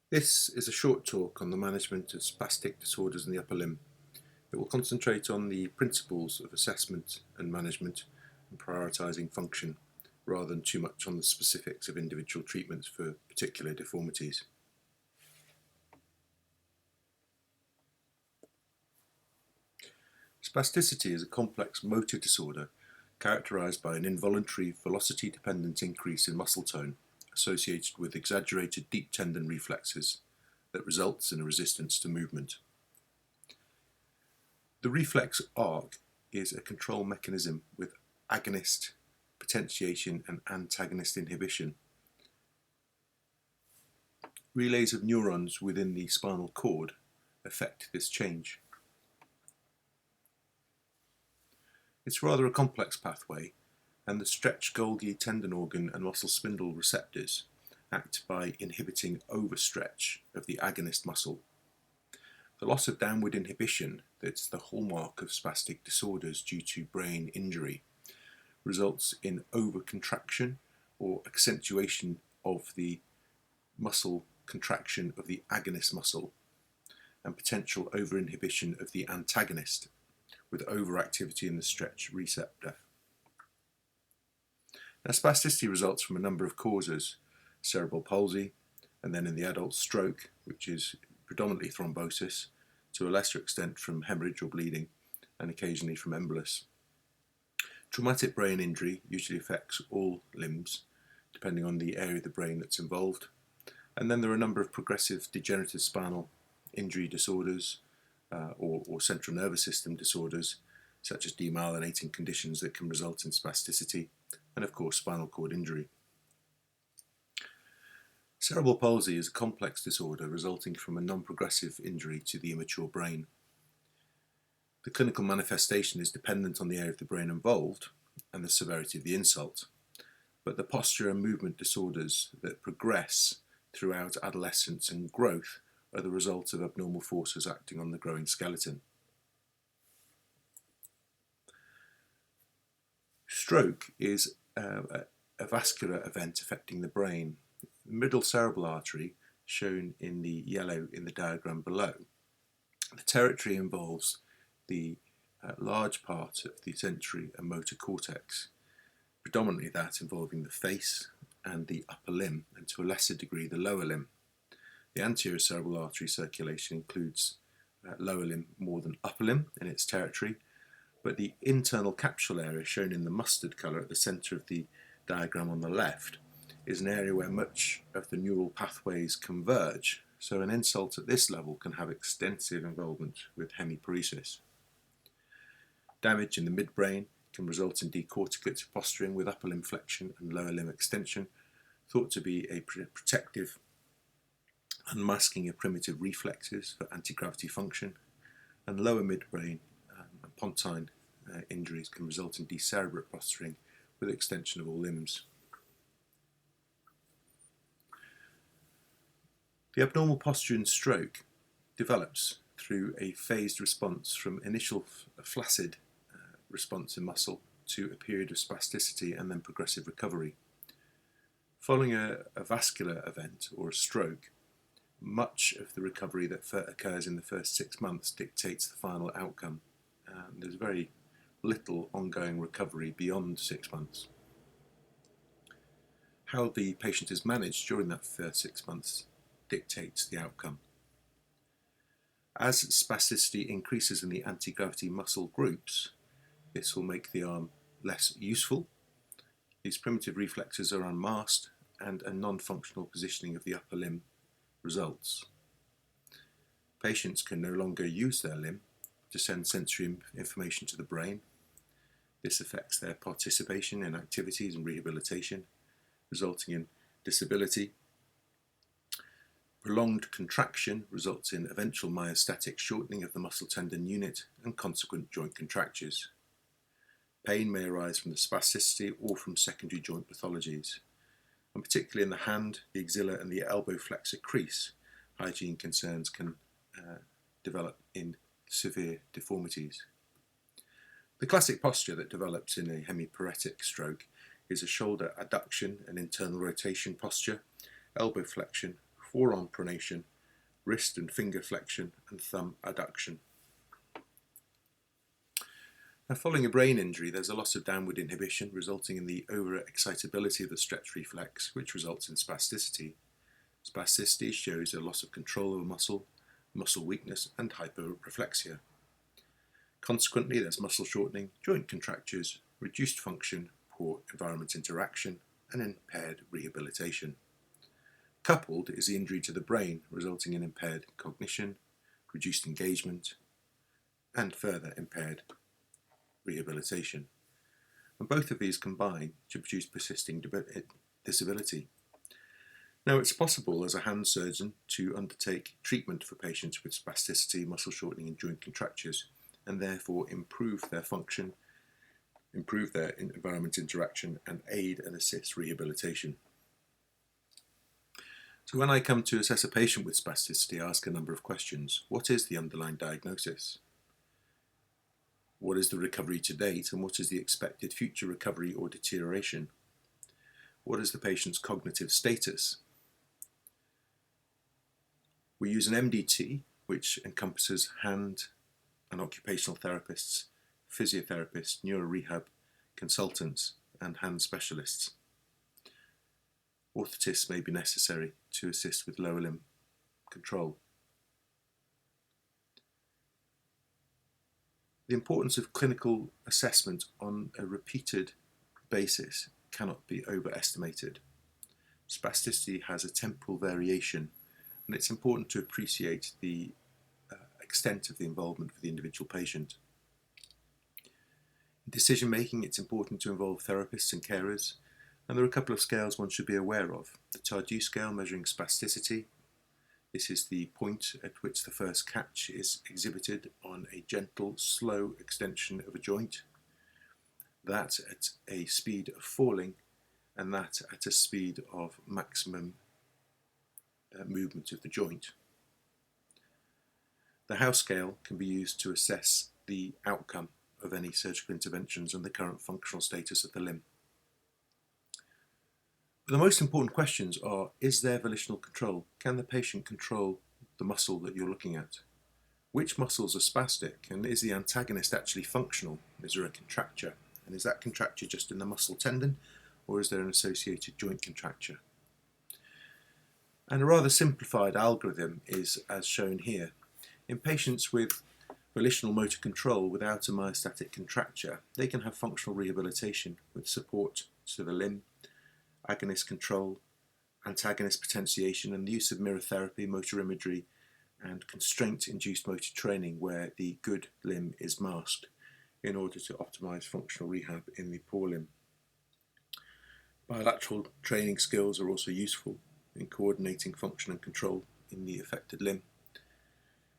This is a short talk on the management of spastic disorders in the upper limb. It will concentrate on the principles of assessment and management and prioritising function, rather than too much on the specifics of individual treatments for particular deformities. Spasticity is a complex motor disorder characterised by an involuntary velocity-dependent increase in muscle tone associated with exaggerated deep tendon reflexes that results in a resistance to movement. The reflex arc is a control mechanism with agonist potentiation and antagonist inhibition. Relays of neurons within the spinal cord affect this change. It's rather a complex pathway, and the stretch Golgi tendon organ and muscle spindle receptors act by inhibiting overstretch of the agonist muscle. The loss of downward inhibition, that's the hallmark of spastic disorders due to brain injury, results in overcontraction or accentuation of the muscle contraction of the agonist muscle and potential overinhibition of the antagonist, with overactivity in the stretch receptor. Now, spasticity results from a number of causes: cerebral palsy, and then in the adult stroke, which is predominantly thrombosis, to a lesser extent from hemorrhage or bleeding, and occasionally from embolus. Traumatic brain injury usually affects all limbs, depending on the area of the brain that's involved. And then there are a number of progressive degenerative spinal injury disorders or central nervous system disorders, such as demyelinating conditions that can result in spasticity, and of course spinal cord injury. Cerebral palsy is a complex disorder resulting from a non-progressive injury to the immature brain. The clinical manifestation is dependent on the area of the brain involved and the severity of the insult, but the posture and movement disorders that progress throughout adolescence and growth are the result of abnormal forces acting on the growing skeleton. Stroke is a vascular event affecting the brain. The middle cerebral artery, shown in the yellow in the diagram below, the territory involves the large part of the sensory and motor cortex, predominantly that involving the face and the upper limb, and to a lesser degree the lower limb. The anterior cerebral artery circulation includes lower limb more than upper limb in its territory, but the internal capsule area, shown in the mustard colour at the centre of the diagram on the left, is an area where much of the neural pathways converge, so an insult at this level can have extensive involvement with hemiparesis. Damage in the midbrain can result in decorticate posturing with upper limb flexion and lower limb extension, thought to be a protective unmasking of primitive reflexes for anti-gravity function, and lower midbrain and pontine injuries can result in decerebrate posturing with extension of all limbs. The abnormal posture in stroke develops through a phased response from initial flaccid response in muscle to a period of spasticity and then progressive recovery. Following a vascular event or a stroke, much of the recovery that occurs in the first 6 months dictates the final outcome. There's very little ongoing recovery beyond 6 months. How the patient is managed during that first 6 months dictates the outcome. As spasticity increases in the anti-gravity muscle groups, this will make the arm less useful. These primitive reflexes are unmasked, and a non-functional positioning of the upper limb results. Patients can no longer use their limb to send sensory information to the brain. This affects their participation in activities and rehabilitation, resulting in disability. Prolonged contraction results in eventual myostatic shortening of the muscle tendon unit and consequent joint contractures. Pain may arise from the spasticity or from secondary joint pathologies, and particularly in the hand, the axilla and the elbow flexor crease, hygiene concerns can develop in severe deformities. The classic posture that develops in a hemiparetic stroke is a shoulder adduction and internal rotation posture, elbow flexion, forearm pronation, wrist and finger flexion, and thumb adduction. Now, following a brain injury, there's a loss of downward inhibition resulting in the overexcitability of the stretch reflex, which results in spasticity. Spasticity shows a loss of control of a muscle weakness, and hyperreflexia. Consequently, there's muscle shortening, joint contractures, reduced function, poor environment interaction, and impaired rehabilitation. Coupled is the injury to the brain, resulting in impaired cognition, reduced engagement, and further impaired rehabilitation. And both of these combine to produce persisting disability. Now, it's possible as a hand surgeon to undertake treatment for patients with spasticity, muscle shortening, and joint contractures, and therefore improve their function, improve their environment interaction, and aid and assist rehabilitation. So when I come to assess a patient with spasticity, I ask a number of questions. What is the underlying diagnosis? What is the recovery to date, and what is the expected future recovery or deterioration? What is the patient's cognitive status? We use an MDT, which encompasses hand and occupational therapists, physiotherapists, neurorehab consultants, and hand specialists. Orthotists may be necessary to assist with lower limb control. The importance of clinical assessment on a repeated basis cannot be overestimated. Spasticity has a temporal variation, and it's important to appreciate the extent of the involvement for the individual patient. In decision making, it's important to involve therapists and carers, and there are a couple of scales one should be aware of. The Tardieu scale measuring spasticity. This is the point at which the first catch is exhibited on a gentle, slow extension of a joint. That at a speed of falling, and that at a speed of maximum movement of the joint. The Howe scale can be used to assess the outcome of any surgical interventions and the current functional status of the limb. But the most important questions are, is there volitional control? Can the patient control the muscle that you're looking at? Which muscles are spastic, and is the antagonist actually functional? Is there a contracture? And is that contracture just in the muscle tendon, or is there an associated joint contracture? And a rather simplified algorithm is as shown here. In patients with volitional motor control without a myostatic contracture, they can have functional rehabilitation with support to the limb, agonist control, antagonist potentiation, and the use of mirror therapy, motor imagery, and constraint-induced motor training where the good limb is masked in order to optimise functional rehab in the poor limb. Bilateral training skills are also useful in coordinating function and control in the affected limb.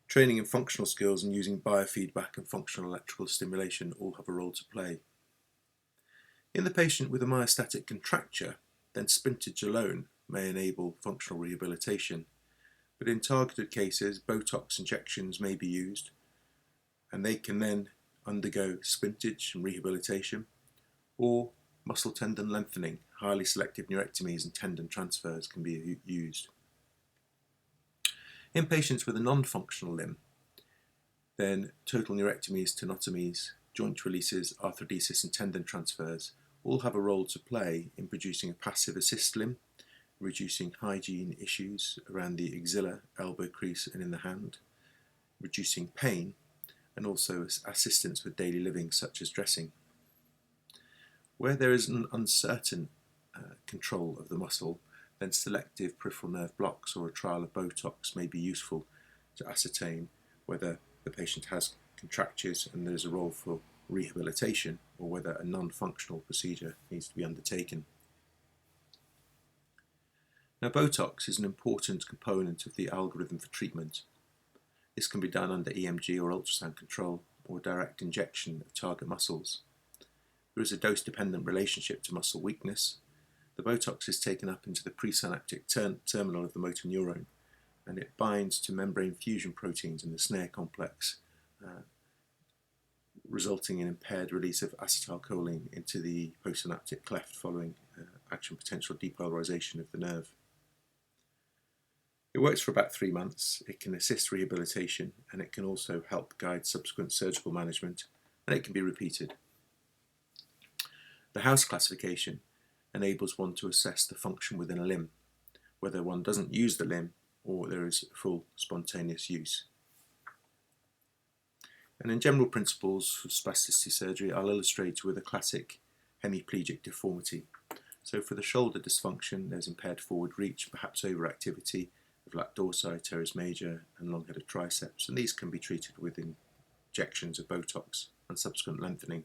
Training in functional skills and using biofeedback and functional electrical stimulation all have a role to play. In the patient with a myostatic contracture, then sprintage alone may enable functional rehabilitation, but in targeted cases, Botox injections may be used, and they can then undergo sprintage and rehabilitation, or muscle tendon lengthening, highly selective neurectomies and tendon transfers can be used. In patients with a non-functional limb, then total neurectomies, tenotomies, joint releases, arthrodesis and tendon transfers all have a role to play in producing a passive assist limb, reducing hygiene issues around the axilla, elbow crease and in the hand, reducing pain, and also assistance with daily living such as dressing. Where there is an uncertain control of the muscle, then selective peripheral nerve blocks or a trial of Botox may be useful to ascertain whether the patient has contractures and there is a role for rehabilitation, or whether a non-functional procedure needs to be undertaken. Now, Botox is an important component of the algorithm for treatment. This can be done under EMG or ultrasound control, or direct injection of target muscles. There is a dose-dependent relationship to muscle weakness. The Botox is taken up into the presynaptic terminal of the motor neuron, and it binds to membrane fusion proteins in the snare complex, resulting in impaired release of acetylcholine into the postsynaptic cleft following action potential depolarization of the nerve. It works for about 3 months, it can assist rehabilitation, and it can also help guide subsequent surgical management, and it can be repeated. The House classification enables one to assess the function within a limb, whether one doesn't use the limb or there is full spontaneous use. And in general principles of spasticity surgery, I'll illustrate with a classic hemiplegic deformity. So for the shoulder dysfunction, there's impaired forward reach, perhaps overactivity of lat dorsi, teres major, and long-headed triceps, and these can be treated with injections of Botox and subsequent lengthening.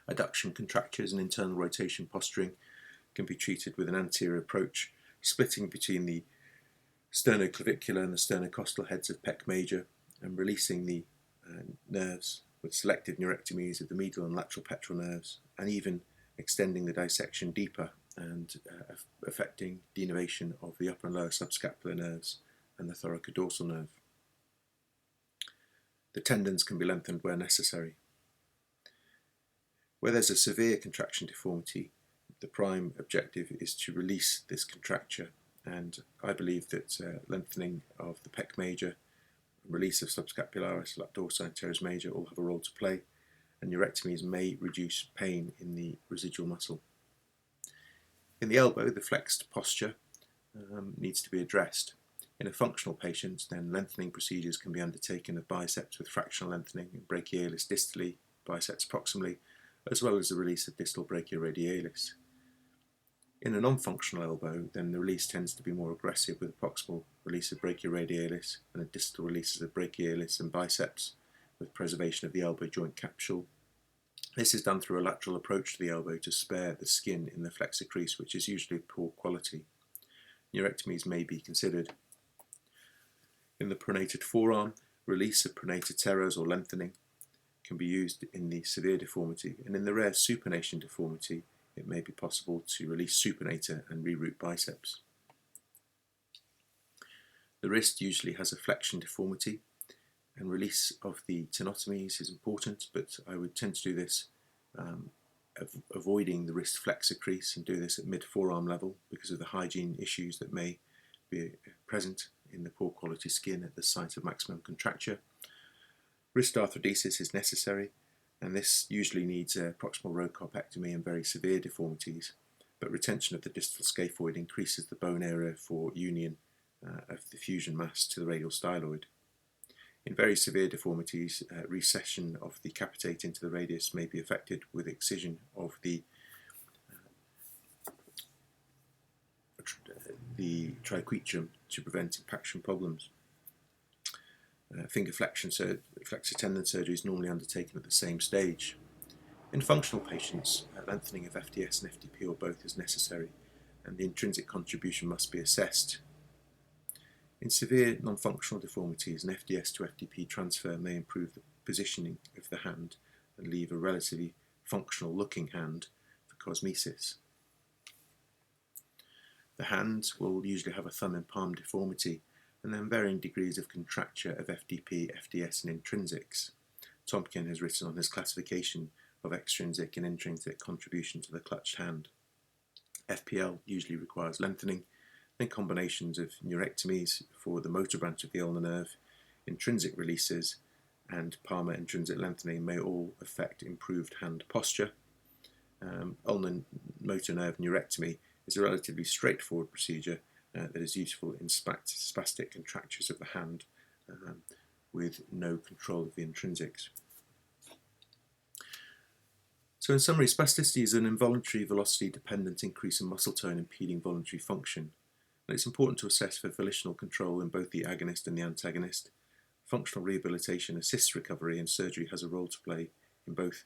Adduction contractures and internal rotation posturing can be treated with an anterior approach, splitting between the sternoclavicular and the sternocostal heads of pec major, and releasing the nerves with selective neurectomies of the medial and lateral pectoral nerves, and even extending the dissection deeper and affecting denervation of the upper and lower subscapular nerves and the thoracodorsal nerve. The tendons can be lengthened where necessary. Where there's a severe contraction deformity, the prime objective is to release this contracture, and I believe that lengthening of the pec major, release of subscapularis, lat dorsi and teres major all have a role to play, and neurectomies may reduce pain in the residual muscle. In the elbow, the flexed posture needs to be addressed. In a functional patient, then lengthening procedures can be undertaken of biceps with fractional lengthening and brachialis distally, biceps proximally, as well as the release of distal brachioradialis. In a non-functional elbow, then the release tends to be more aggressive with a proximal release of brachioradialis and a distal releases of brachialis and biceps with preservation of the elbow joint capsule. This is done through a lateral approach to the elbow to spare the skin in the flexor crease, which is usually of poor quality. Neurectomies may be considered. In the pronated forearm, release of pronated teres or lengthening can be used in the severe deformity, and in the rare supination deformity, it may be possible to release supinator and reroute biceps. The wrist usually has a flexion deformity, and release of the tenotomies is important, but I would tend to do this avoiding the wrist flexor crease and do this at mid-forearm level because of the hygiene issues that may be present in the poor quality skin at the site of maximum contracture. Wrist arthrodesis is necessary, and this usually needs a proximal row carpectomy in very severe deformities, but retention of the distal scaphoid increases the bone area for union of the fusion mass to the radial styloid. In very severe deformities, recession of the capitate into the radius may be affected with excision of the triquetrum to prevent impaction problems. Finger flexor tendon surgery is normally undertaken at the same stage. In functional patients, lengthening of FDS and FDP or both is necessary, and the intrinsic contribution must be assessed. In severe non-functional deformities, an FDS to FDP transfer may improve the positioning of the hand and leave a relatively functional looking hand for cosmesis. The hand will usually have a thumb and palm deformity, and then varying degrees of contracture of FDP, FDS and intrinsics. Tompkin has written on his classification of extrinsic and intrinsic contribution to the clutched hand. FPL usually requires lengthening, then combinations of neurectomies for the motor branch of the ulnar nerve, intrinsic releases and palmar intrinsic lengthening may all affect improved hand posture. Ulnar motor nerve neurectomy is a relatively straightforward procedure that is useful in spastic contractures of the hand with no control of the intrinsics. So in summary, spasticity is an involuntary velocity-dependent increase in muscle tone impeding voluntary function. And it's important to assess for volitional control in both the agonist and the antagonist. Functional rehabilitation assists recovery, and surgery has a role to play in both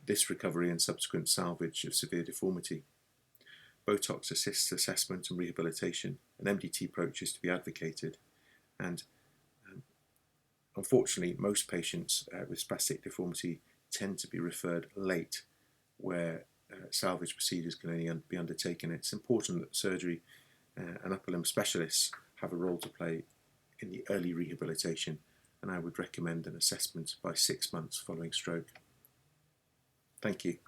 this recovery and subsequent salvage of severe deformity. Botox assists assessment and rehabilitation. An MDT approach is to be advocated, and unfortunately most patients with spastic deformity tend to be referred late, where salvage procedures can only be undertaken. It's important that surgery and upper limb specialists have a role to play in the early rehabilitation, and I would recommend an assessment by 6 months following stroke. Thank you.